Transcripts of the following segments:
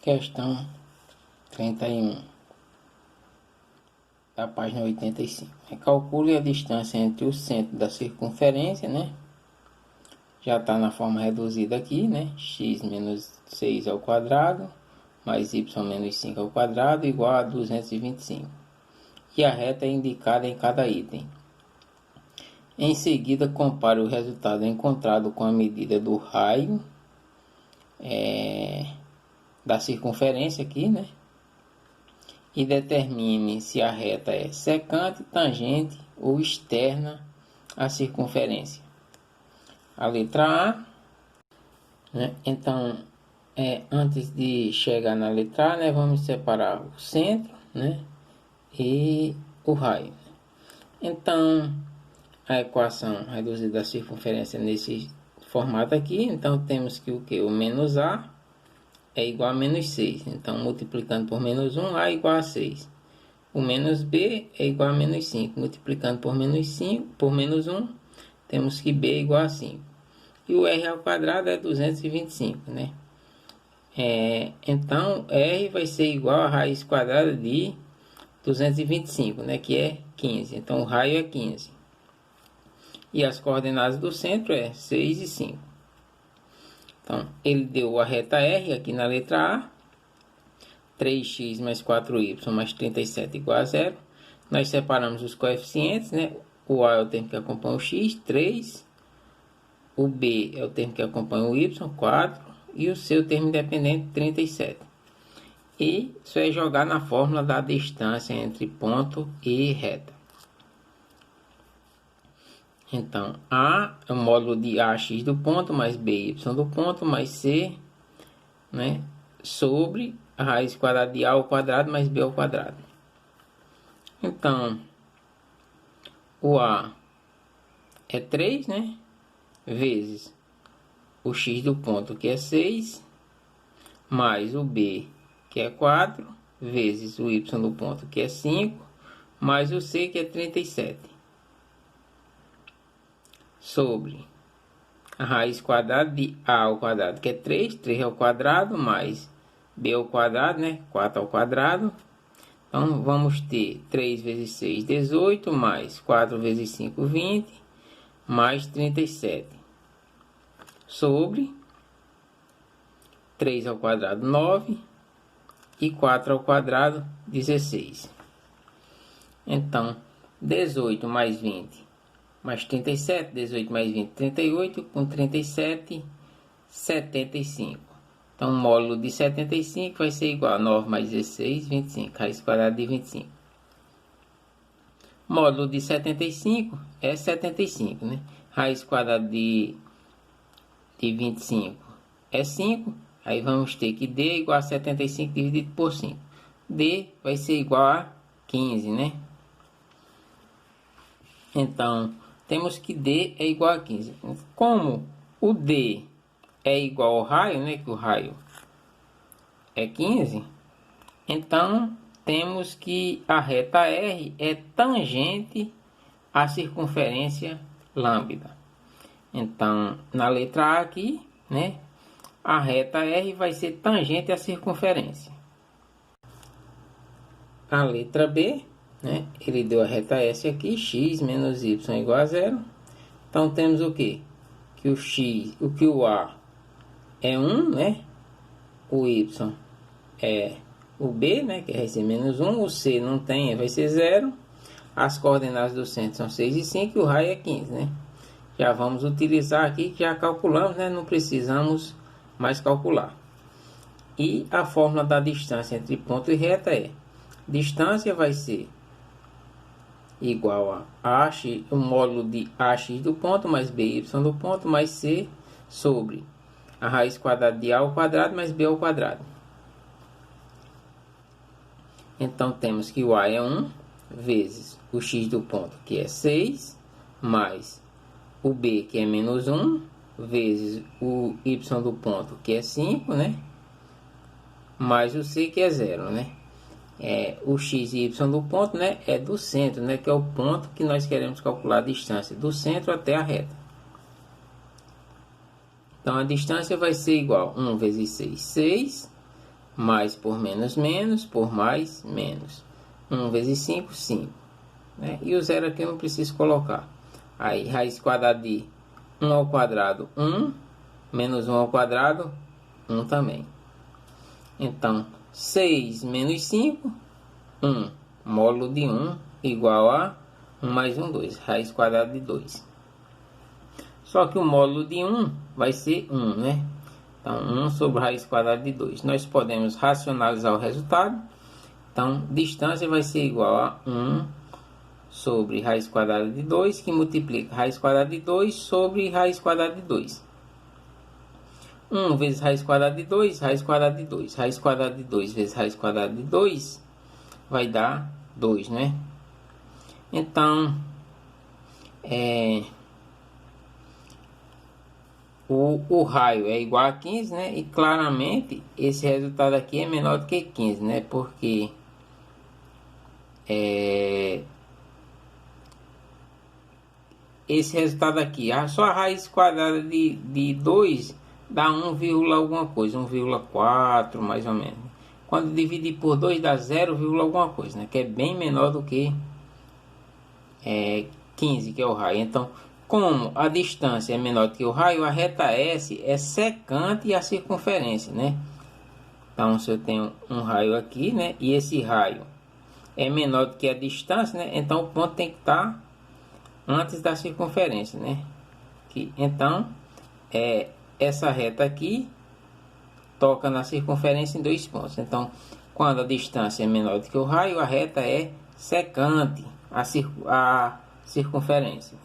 Questão 31 da página 85. Calcule a distância entre o centro da circunferência, né? Já está na forma reduzida aqui, né? X menos 6 ao quadrado mais y menos 5 ao quadrado igual a 225. E a reta é indicada em cada item. Em seguida, compare o resultado encontrado com a medida do raio da circunferência aqui, né? E determine se a reta é secante, tangente ou externa à circunferência. A letra A, né? Então, antes de chegar na letra A, né, vamos separar o centro, né, e o raio. Então, a equação reduzida da circunferência nesse formato aqui, então temos que o que? O menos A é igual a menos 6. Então, multiplicando por menos 1, A é igual a 6. O menos B é igual a menos 5. Multiplicando por menos 5, por menos 1, temos que B é igual a 5. E o R ao quadrado é 225, né? Então, R vai ser igual a raiz quadrada de 225, né? Que é 15. Então, o raio é 15. E as coordenadas do centro é 6 e 5. Então, ele deu a reta R aqui na letra A. 3x mais 4y mais 37 igual a 0. Nós separamos os coeficientes, né? O A é o termo que acompanha o x, 3. O B é o termo que acompanha o y, 4. E o C é o termo independente, 37. E isso é jogar na fórmula da distância entre ponto e reta. Então, A é o módulo de AX do ponto, mais BY do ponto, mais C, né, sobre a raiz quadrada de A ao quadrado, mais B ao quadrado. Então, o A é 3, né, vezes o X do ponto, que é 6, mais o B, que é 4, vezes o Y do ponto, que é 5, mais o C, que é 37. Sobre a raiz quadrada de A ao quadrado, que é 3, 3 ao quadrado, mais B ao quadrado, né? 4 ao quadrado. Então, vamos ter 3 vezes 6, 18, mais 4 vezes 5, 20, mais 37. Sobre 3 ao quadrado, 9, e 4 ao quadrado, 16. Então, 18 mais 20. Mais 37, 18 mais 20, 38, com 37, 75. Então, o módulo de 75 vai ser igual a 9 mais 16, 25, raiz quadrada de 25. Módulo de 75 é 75, né? Raiz quadrada de 25 é 5, aí vamos ter que D é igual a 75 dividido por 5. D vai ser igual a 15, né? Então, temos que D é igual a 15. Como o D é igual ao raio, né, que o raio é 15, então temos que a reta R é tangente à circunferência lambda. Então, na letra A aqui, né, a reta R vai ser tangente à circunferência. A letra B, né, ele deu a reta S aqui, x menos y igual a 0. Então temos o que? Que o x, o A é 1, né? O y é o B, né, que vai ser menos 1. O C não tem, vai ser 0. As coordenadas do centro são 6 e 5 e o raio é 15, né? Já vamos utilizar aqui, que já calculamos, né? Não precisamos mais calcular. E a fórmula da distância entre ponto e reta é: distância vai ser igual a AX, o módulo de AX do ponto, mais BY do ponto, mais C, sobre a raiz quadrada de A ao quadrado, mais B ao quadrado. Então, temos que o A é 1, vezes o X do ponto, que é 6, mais o B, que é menos 1, vezes o Y do ponto, que é 5, né? Mais o C, que é 0, né? O x e y do ponto, né, é do centro, né, que é o ponto que nós queremos calcular a distância do centro até a reta. Então, a distância vai ser igual a 1 vezes 6, 6, Mais por menos, menos, por mais, menos. 1 vezes 5, 5. Né? E o zero aqui eu não preciso colocar. Aí, raiz quadrada de 1 ao quadrado, 1. Menos 1 ao quadrado, 1 também. Então, 6 menos 5, 1. Módulo de 1 igual a 1 mais 1, 2. Raiz quadrada de 2. Só que o módulo de 1 vai ser 1, né? Então, 1 sobre raiz quadrada de 2. Nós podemos racionalizar o resultado. Então, distância vai ser igual a 1 sobre raiz quadrada de 2, que multiplica raiz quadrada de 2 sobre raiz quadrada de 2. 1 vezes raiz quadrada de 2, raiz quadrada de 2. Raiz quadrada de 2 vezes raiz quadrada de 2 vai dar 2, né? Então, o raio é igual a 15, né? E claramente esse resultado aqui é menor do que 15, né? Porque esse resultado aqui, só a raiz quadrada de 2 dá 1, alguma coisa, 1,4 mais ou menos. Quando dividir por 2 dá 0, alguma coisa, né? Que é bem menor do que 15, que é o raio. Então, como a distância é menor do que o raio, a reta S é secante a circunferência, né? Então, se eu tenho um raio aqui, né? E esse raio é menor do que a distância, né? Então, o ponto tem que estar antes da circunferência, né? Então, essa reta aqui toca na circunferência em 2 pontos. Então, quando a distância é menor do que o raio, a reta é secante a circunferência.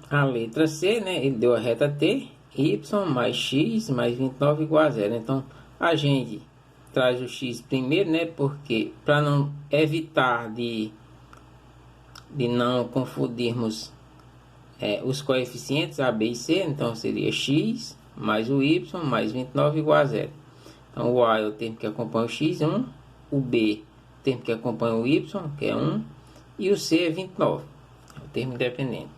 A letra C, né? Ele deu a reta T, y mais x mais 29 igual a 0. Então, a gente traz o x primeiro, né? Porque para não evitar de não confundirmos os coeficientes A, B e C, então seria x mais o y mais 29 igual a 0. Então, o A é o termo que acompanha o x, 1. O B, o termo que acompanha o y, que é 1. E o C é 29, é o termo independente.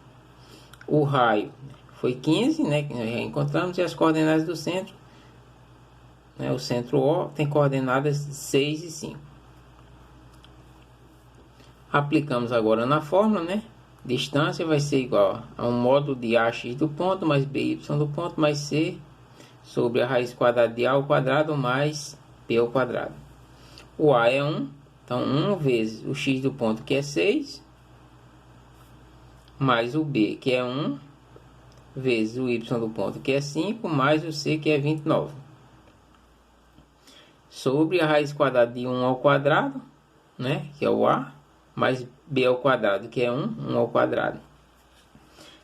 O raio foi 15, né, que nós já encontramos, e as coordenadas do centro, né, o centro O tem coordenadas 6 e 5. Aplicamos agora na fórmula, né? Distância vai ser igual a um módulo de AX do ponto mais BY do ponto mais C sobre a raiz quadrada de A ao quadrado mais B ao quadrado. O A é 1, então 1 vezes o X do ponto, que é 6, mais o B, que é 1, vezes o Y do ponto, que é 5, mais o C, que é 29. Sobre a raiz quadrada de 1 ao quadrado, né, que é o A, mais B ao quadrado, que é 1 ao quadrado.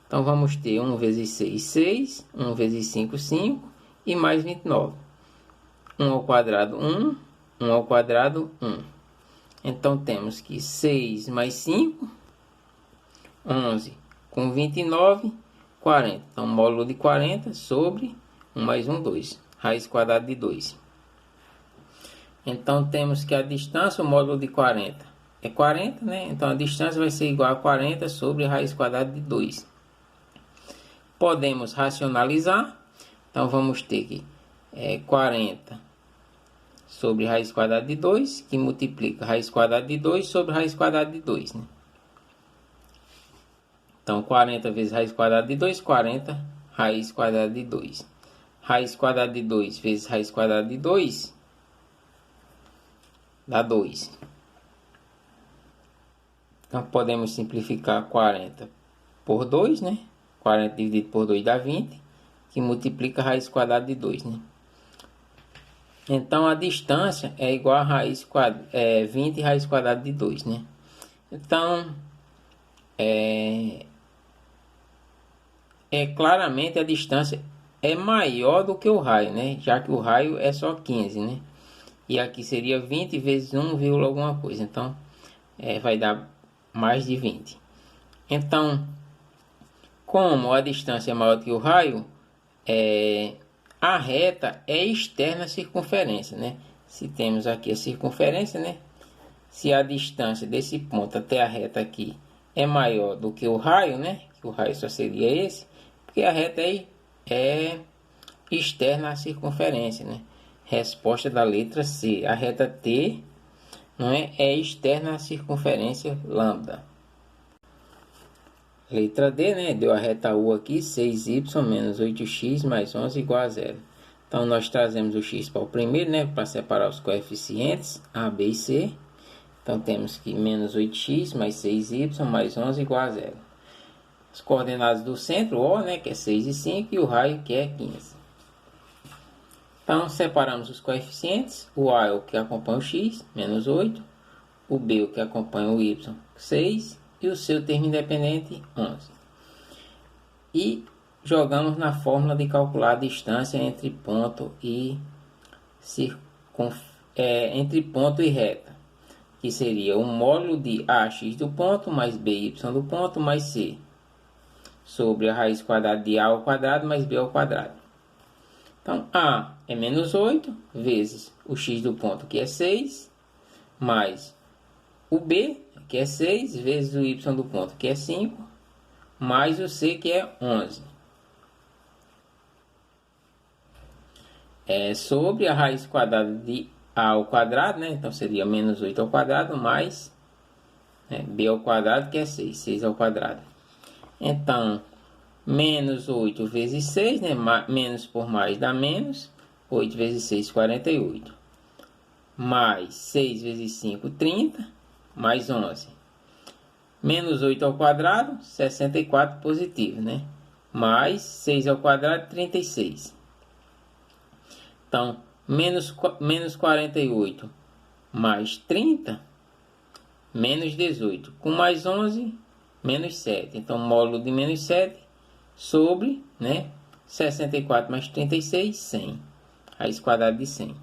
Então, vamos ter 1 vezes 6, 6, 1 vezes 5, 5, e mais 29. 1 ao quadrado, 1, 1 ao quadrado, 1. Então, temos que 6 mais 5, 11, com 29, 40. Então, módulo de 40 sobre 1 mais 1, 2. Raiz quadrada de 2. Então, temos que a distância, o módulo de 40, é 40, né? Então, a distância vai ser igual a 40 sobre a raiz quadrada de 2. Podemos racionalizar. Então, vamos ter que 40 sobre raiz quadrada de 2, que multiplica raiz quadrada de 2 sobre raiz quadrada de 2, né? Então, 40 vezes raiz quadrada de 2, 40 raiz quadrada de 2. Raiz quadrada de 2 vezes raiz quadrada de 2 dá 2. Então, podemos simplificar 40 por 2, né? 40 dividido por 2 dá 20, que multiplica a raiz quadrada de 2, né? Então, a distância é igual a 20 raiz quadrada de 2, né? Então, claramente a distância é maior do que o raio, né? Já que o raio é só 15, né? E aqui seria 20 vezes 1, alguma coisa. Então, vai dar mais de 20. Então, como a distância é maior do que o raio, a reta é externa à circunferência, né? Se temos aqui a circunferência, né? Se a distância desse ponto até a reta aqui é maior do que o raio, né? Que o raio só seria esse, porque a reta aí é externa à circunferência, né? Resposta da letra C. A reta T, não é externa à circunferência lambda. Letra D, né? Deu a reta U aqui, 6y menos 8x mais 11 igual a 0. Então, nós trazemos o x para o primeiro, né? Para separar os coeficientes A, B e C. Então, temos que menos 8x mais 6y mais 11 igual a 0. As coordenadas do centro, O, né? Que é 6 e 5, e o raio, que é 15. Então, separamos os coeficientes. O A é o que acompanha o x, menos 8. O B é o que acompanha o y, 6. E o seu termo independente, 11. E jogamos na fórmula de calcular a distância entre ponto e reta, que seria o módulo de AX do ponto mais BY do ponto mais C, sobre a raiz quadrada de A ao quadrado mais B ao quadrado. Então, A é menos 8 vezes o X do ponto, que é 6, mais o B, que é 6, vezes o Y do ponto, que é 5, mais o C, que é 11. Sobre a raiz quadrada de A ao quadrado, né? Então, seria menos 8 ao quadrado, mais B ao quadrado, que é 6, 6 ao quadrado. Então, menos 8 vezes 6, né? Menos por mais dá menos. 8 vezes 6, 48. Mais 6 vezes 5, 30. Mais 11. Menos 8 ao quadrado, 64 positivo, né? Mais 6 ao quadrado, 36. Então, menos 48 mais 30, menos 18. Com mais 11, menos 7. Então, módulo de menos 7 sobre, né? 64 mais 36, 100. Raiz quadrada de 100.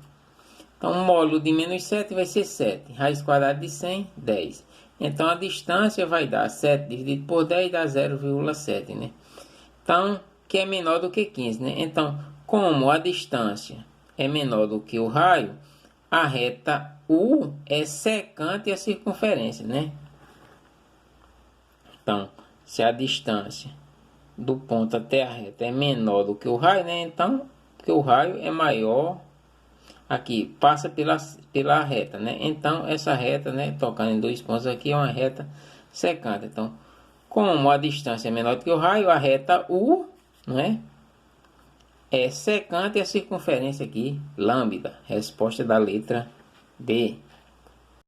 Então, o módulo de menos 7 vai ser 7. Raiz quadrada de 100, 10. Então, a distância vai dar 7 dividido por 10 dá 0,7, né? Então, que é menor do que 15, né? Então, como a distância é menor do que o raio, a reta U é secante à circunferência, né? Então, se a distância do ponto até a reta é menor do que o raio, né? Então, porque o raio é maior, aqui, passa pela reta, né? Então, essa reta, né, tocando em dois pontos aqui, é uma reta secante. Então, como a distância é menor do que o raio, a reta U, não é? É secante a circunferência aqui, lambda. Resposta da letra B.